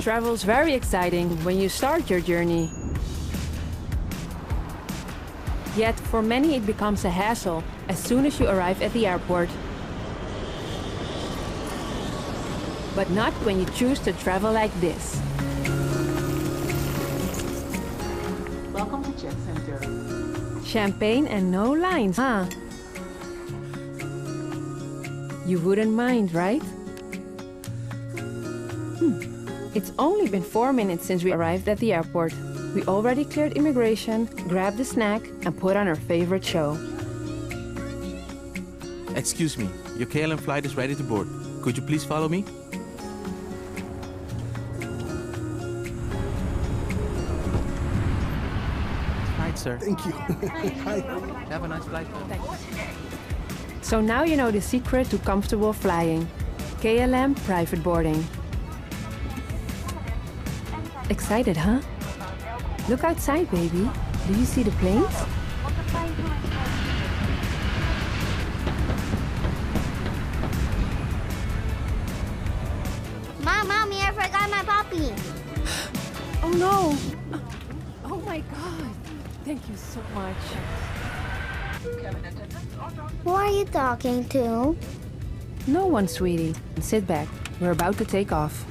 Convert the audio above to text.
Travel's very exciting when you start your journey. Yet, for many it becomes a hassle as soon as you arrive at the airport. But not when you choose to travel like this. Welcome to Jet Centre. Champagne and no lines, huh? You wouldn't mind, right? It's only been 4 minutes since we arrived at the airport. We already cleared immigration, grabbed a snack, and put on our favorite show. Excuse me, your KLM flight is ready to board. Could you please follow me? Right, sir. Thank you. Hi. Have a nice flight. Thanks. So now you know the secret to comfortable flying. KLM Private Boarding. Excited, huh? Look outside, baby. Do you see the planes? Mommy, I forgot my puppy. Oh no! Oh my God! Thank you so much. Who are you talking to? No one, sweetie. Sit back. We're about to take off.